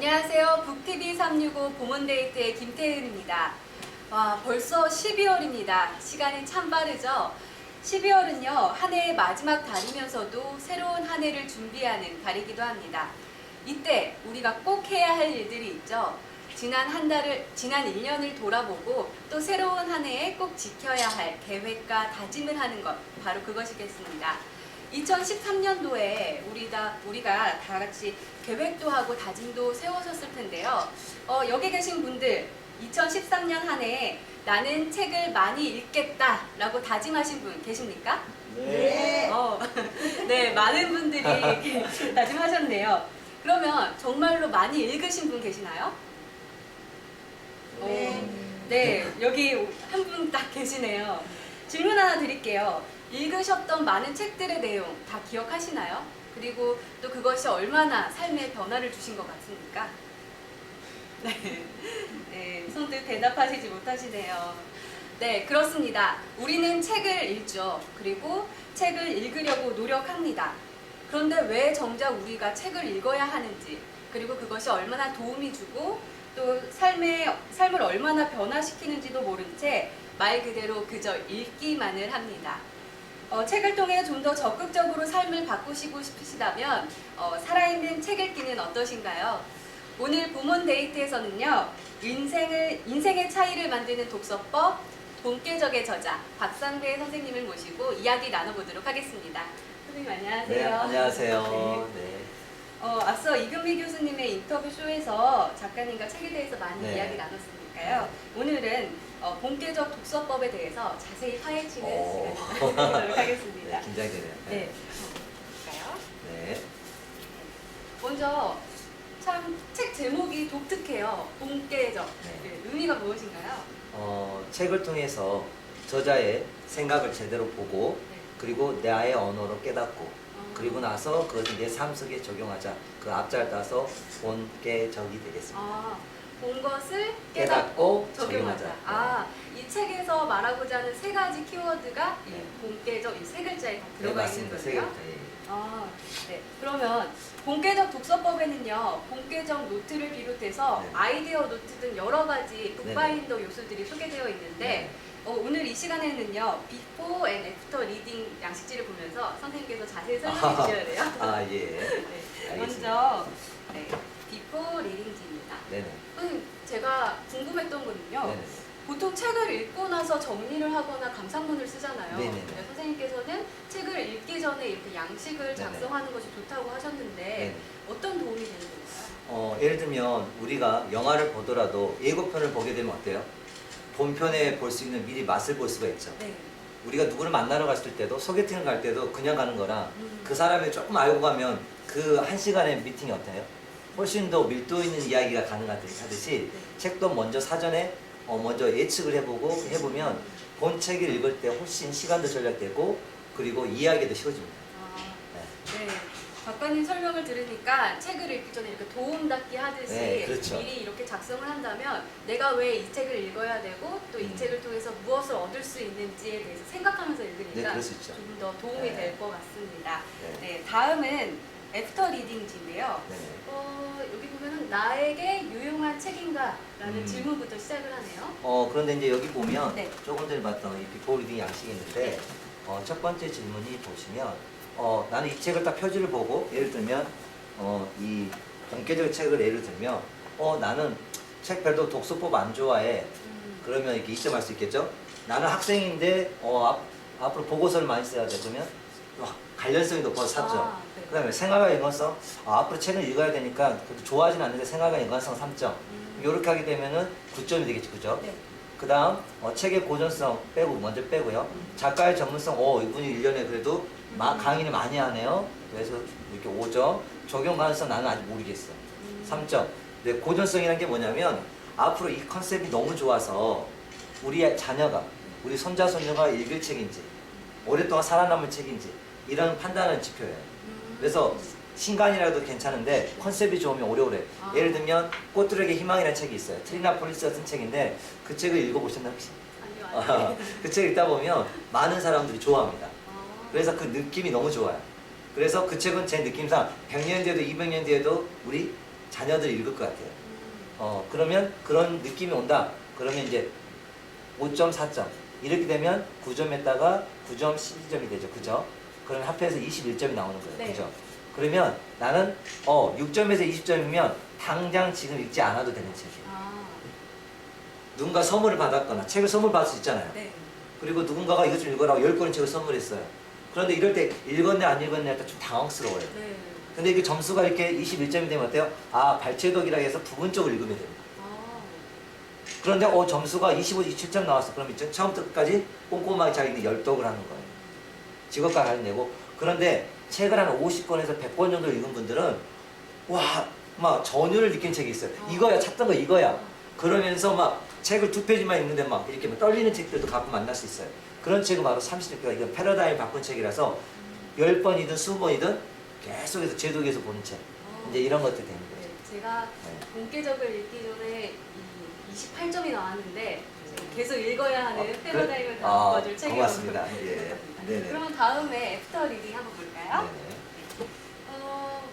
안녕하세요. 북TV 365 봄원데이트의 김태은입니다. 와, 벌써 12월입니다. 시간이 참 빠르죠? 12월은요, 한 해의 마지막 달이면서도 새로운 한 해를 준비하는 달이기도 합니다. 이때 우리가 꼭 해야 할 일들이 있죠. 지난 1년을 돌아보고 또 새로운 한 해에 꼭 지켜야 할 계획과 다짐을 하는 것, 바로 그것이겠습니다. 2013년도에 우리가 다 같이 계획도 하고 다짐도 세웠었을 텐데요. 여기 계신 분들 2013년 한 해에 나는 책을 많이 읽겠다라고 다짐하신 분 계십니까? 네. 네, 많은 분들이 이렇게 다짐하셨네요. 그러면 정말로 많이 읽으신 분 계시나요? 네. 네, 여기 한 분 딱 계시네요. 질문 하나 드릴게요. 읽으셨던 많은 책들의 내용 다 기억하시나요? 그리고 또 그것이 얼마나 삶에 변화를 주신 것 같습니까? 네, 손들 대답하시지 못하시네요. 네, 그렇습니다. 우리는 책을 읽죠. 그리고 책을 읽으려고 노력합니다. 그런데 왜 정작 우리가 책을 읽어야 하는지, 그리고 그것이 얼마나 도움이 주고 또 삶을 얼마나 변화시키는지도 모른 채 말 그대로 그저 읽기만을 합니다. 책을 통해 좀 더 적극적으로 삶을 바꾸시고 싶으시다면 살아있는 책 읽기는 어떠신가요? 오늘 봄원 데이트에서는요, 인생의 차이를 만드는 독서법 봄깨적의 저자 박상배 선생님을 모시고 이야기 나눠보도록 하겠습니다. 선생님 안녕하세요. 네, 안녕하세요. 네. 앞서 이금미 교수님의 인터뷰 쇼에서 작가님과 책에 대해서 많이 네. 이야기 나눴으니까요. 오늘은 봄깨적 독서법에 대해서 자세히 파헤치는 시간을 갖도록 하겠습니다. 네, 긴장이 되네요. 네. 볼까요? 네. 먼저 참 책 제목이 독특해요. 봄깨적. 네. 네, 의미가 무엇인가요? 책을 통해서 저자의 생각을 제대로 보고 네. 그리고 나의 언어로 깨닫고 어, 그리고 나서 그것을 내 삶 속에 적용하자. 그 앞자를 따서 본깨적이 되겠습니다. 본 것을 깨닫고 적용하자. 적용하자. 이 책에서 말하고자 하는 세 가지 키워드가 이 네. 봄깨적 이 세 글자에 다 네, 들어가 있는 맞습니다. 세 거예요. 개부터. 예. 네. 그러면 본깨적 독서법에는요, 본깨적 노트를 비롯해서 네. 아이디어 노트 등 여러 가지 북바인더 요소들이 소개되어 있는데, 네. 오늘 이 시간에는요, 비포 앤 애프터 리딩 양식지를 보면서 선생님께서 자세히 설명해 주셔야 돼요. 예. 네. 알겠습니다. 먼저, 비포 리딩지입니다. 네네. 선생님, 제가 궁금했던 거는요, 네네. 보통 책을 읽고 나서 정리를 하거나 감상문을 쓰잖아요. 네네네. 근데 선생님께서는 책을 읽기 전에 이렇게 양식을 네네. 작성하는 것이 좋다고 하셨는데 네네. 어떤 도움이 되는 건가요? 예를 들면 우리가 영화를 보더라도 예고편을 보게 되면 어때요? 본편에 볼 수 있는 미리 맛을 볼 수가 있죠. 네. 우리가 누구를 만나러 갔을 때도 소개팅을 갈 때도 그냥 가는 거랑 음. 그 사람이 조금 알고 가면 그 한 시간의 미팅이 어때요? 훨씬 더 밀도 있는 이야기가 가능하듯이 네. 책도 먼저 사전에 먼저 예측을 해보면 본 책을 읽을 때 훨씬 시간도 절약되고 그리고 이해하기도 쉬워집니다. 네. 네. 작가님 설명을 들으니까 책을 읽기 전에 이렇게 도움닫기 하듯이 네, 그렇죠. 미리 이렇게 작성을 한다면 내가 왜 이 책을 읽어야 되고 또 이 책을 통해서 무엇을 얻을 수 있는지에 대해서 생각하면서 네, 읽으니까 그럴 수 있죠. 좀 더 도움이 네. 될 것 같습니다. 네. 네, 다음은 애프터 리딩지인데요. 네네. 여기 보면은 나에게 유용한 책인가라는 음. 질문부터 시작을 하네요. 그런데 이제 여기 보면 네. 조금 전에 봤던 이 비포 리딩 양식이 있는데 첫 번째 질문이 보시면 나는 이 책을 딱 표지를 보고 예를 들면 이 본격적인 책을 예를 들면 나는 책 별로 독서법 안 좋아해. 그러면 이렇게 입점할 수 있겠죠. 나는 학생인데 앞으로 보고서를 많이 써야 돼. 그러면 관련성이 높아서 샀죠. 네. 그 다음에 생활과 연관성, 앞으로 책을 읽어야 되니까 그래도 좋아하진 않는데 생활과 연관성 3점. 이렇게 하게 되면은 9점이 되겠죠. 그죠? 네. 그 다음 책의 고전성 먼저 빼고요. 작가의 전문성, 이분이 1년에 그래도 강의를 많이 하네요. 그래서 이렇게 5점. 적용 가능성 나는 아직 모르겠어. 3점. 근데 고전성이라는 게 뭐냐면 앞으로 이 컨셉이 너무 좋아서 우리의 자녀가, 우리 손자, 손녀가 읽을 책인지 오랫동안 살아남을 책인지 이런 판단하는 지표예요. 그래서 신간이라도 괜찮은데 컨셉이 좋으면 오래오래. 예를 들면 꽃들에게 희망이라는 책이 있어요. 트리나 폴리스 같은 책인데 그 책을 읽어보셨나요 혹시? 아니요. 그 책 읽다 보면 많은 사람들이 좋아합니다. 그래서 그 느낌이 너무 좋아요. 그래서 그 책은 제 느낌상 100년 뒤에도 200년 뒤에도 우리 자녀들이 읽을 것 같아요. 그러면 그런 느낌이 온다. 그러면 이제 5점, 4점. 이렇게 되면 9점에다가 9점, 12점이 되죠. 그죠? 그러면 합해서 21점이 나오는 거예요. 네. 그죠? 그러면 나는 6점에서 20점이면 당장 지금 읽지 않아도 되는 책이에요. 아, 누군가 선물을 받았거나 책을 선물 받을 수 있잖아요. 네. 그리고 누군가가 이것 좀 읽어라고 10권의 책을 선물했어요. 그런데 이럴 때 읽었네 안 읽었네 할 때 좀 당황스러워요. 네. 근데 이게 점수가 이렇게 21점이 되면 어때요? 아, 발췌독이라 해서 부분적으로 읽으면 됩니다. 아, 그런데 점수가 25, 27점 나왔어. 그럼 이제 처음부터 끝까지 꼼꼼하게 자기는 열독을 하는 거예요. 직업과 관련되고. 그런데 책을 한 50권에서 100권 정도 읽은 분들은 와, 막 전율을 느낀 책이 있어요. 이거야, 찾던 거 이거야. 그러면서 막 책을 2페이지만 읽는데 막 이렇게 막 떨리는 책들도 가끔 만날 수 있어요. 그런 책은 바로 30개. 이건 패러다임 바꾼 책이라서 10번이든 20번이든 계속해서 제독에서 보는 책. 이제 이런 것들이 되는 거죠. 네. 제가 네. 본계적을 읽기 전에 28점이 나왔는데 계속 읽어야 하는 패러다임을 바꿔줄 책이라고 고맙습니다. 예. 네네. 그러면 다음에 애프터 리딩 한번 볼까요? 네네.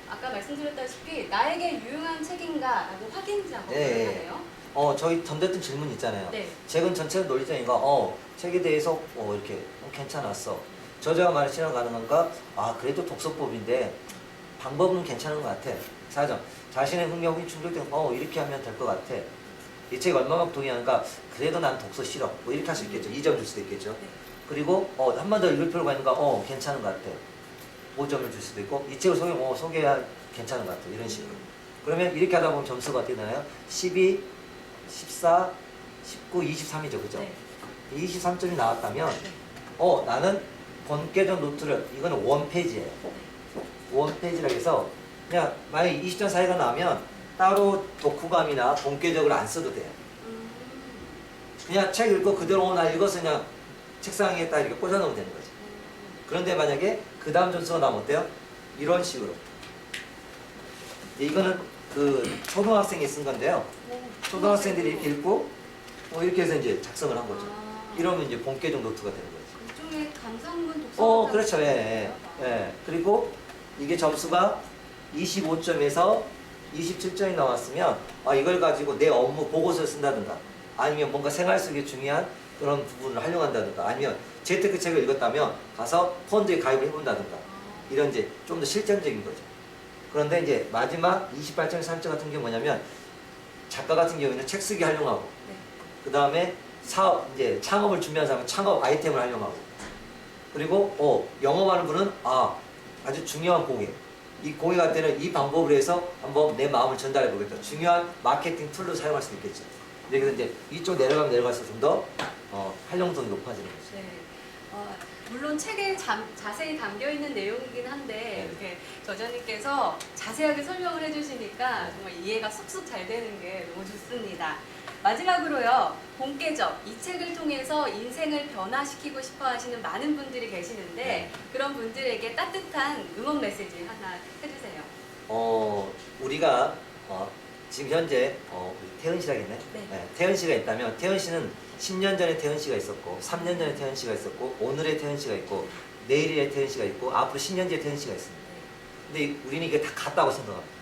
아까 말씀드렸다시피 나에게 유용한 책인가라고 확인 작업을 네. 하네요. 저희 던졌던 질문 있잖아요. 네. 책은 전체를 논리적인가? 책에 대해서 이렇게 괜찮았어. 저자가 말에 실현 가능한가? 그래도 독서법인데 방법은 괜찮은 것 같아. 4점. 자신의 흥미하고 충족된 이렇게 하면 될 것 같아. 이 책 얼마만큼 동의하는가? 그래도 난 독서 싫어. 뭐 이렇게 할 수 있겠죠. 2점 줄 수도 있겠죠. 네. 그리고 한 번 더 읽을 필요가 있는가? 괜찮은 것 같아. 5점을 줄 수도 있고 이 책을 소개해야 괜찮은 것 같아. 이런 식으로. 그러면 이렇게 하다 보면 점수가 어떻게 되나요? 12, 14, 19, 23이죠. 그죠? 네. 23점이 나왔다면 나는 본계적 노트를 이거는 원페이지예요. 원페이지라 해서 그냥 만약에 20점 사이가 나면 따로 독후감이나 본계적으로 안 써도 돼요. 그냥 책 읽고 그대로 나 읽어서 그냥 책상에 딱 이렇게 꽂아놓으면 되는 거죠. 그런데 만약에 그 다음 점수가 나면 어때요? 이런 식으로. 이거는 그 초등학생이 쓴 건데요. 초등학생들이 이렇게 읽고 이렇게 해서 이제 작성을 한 거죠. 이러면 이제 본계적 노트가 되는 거죠. 일종의 감상문 독서. 그렇죠. 예. 그리고 이게 점수가 25점에서 27점이 나왔으면 이걸 가지고 내 업무 보고서를 쓴다든가 아니면 뭔가 생활 속에 중요한 그런 부분을 활용한다든가 아니면 재테크 책을 읽었다면 가서 펀드에 가입을 해본다든가 이런 이제 좀 더 실전적인 거죠. 그런데 이제 마지막 28점, 3점 같은 게 뭐냐면 작가 같은 경우에는 책 쓰기 활용하고 네. 그 다음에 사업, 이제 창업을 준비하는 사람은 창업 아이템을 활용하고 그리고 영업하는 분은 아주 중요한 공예 이 공예 갈 때는 이 방법으로 해서 한번 내 마음을 전달해 보겠다. 중요한 마케팅 툴로 사용할 수도 있겠죠. 그래서 이제 이쪽 내려가면 내려갈수록 좀 더 활용도는 높아지는 거죠. 네. 물론 책에 자세히 담겨 있는 내용이긴 한데 네. 이렇게 저자님께서 자세하게 설명을 해주시니까 정말 이해가 쏙쏙 잘 되는 게 너무 좋습니다. 마지막으로요, 본계적 이 책을 통해서 인생을 변화시키고 싶어 하시는 많은 분들이 계시는데 네. 그런 분들에게 따뜻한 응원 메시지 하나 해주세요. 우리가 지금 현재 우리 태은 씨라겠네. 네. 태은 씨가 있다면 태은 씨는 10년 전에 태은 씨가 있었고 3년 전에 태은 씨가 있었고 오늘의 태은 씨가 있고 내일의 태은 씨가 있고 앞으로 10년 뒤에 태은 씨가 있습니다. 근데 우리는 이게 다 같다고 생각합니다.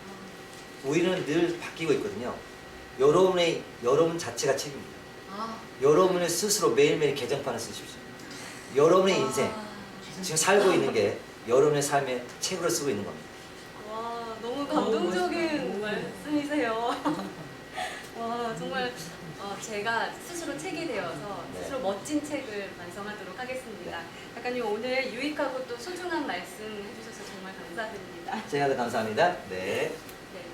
우리는 늘 바뀌고 있거든요. 여러분 자체가 책입니다. 여러분의 스스로 매일매일 개정판을 쓰십시오. 여러분의 인생 지금 살고 있는 게 여러분의 삶의 책으로 쓰고 있는 겁니다. 와, 너무 감동적인 말씀이세요. 와, 정말 제가 스스로 책이 되어서 네. 스스로 멋진 책을 완성하도록 하겠습니다. 작가님 오늘 유익하고 또 소중한 말씀 해주셔서 정말 감사드립니다. 제가 더 감사합니다. 네. 네.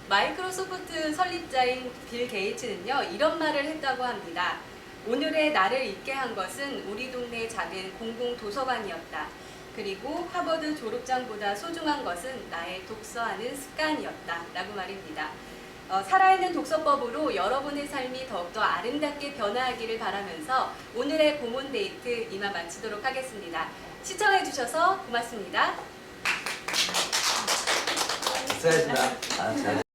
마이크로소프트 설립자인 빌 게이츠는요, 이런 말을 했다고 합니다. 오늘의 나를 있게 한 것은 우리 동네 작은 공공 도서관이었다. 그리고 하버드 졸업장보다 소중한 것은 나의 독서하는 습관이었다. 라고 말입니다. 살아있는 독서법으로 여러분의 삶이 더욱더 아름답게 변화하기를 바라면서 오늘의 고문 데이트 이만 마치도록 하겠습니다. 시청해주셔서 고맙습니다. 수고하셨습니다.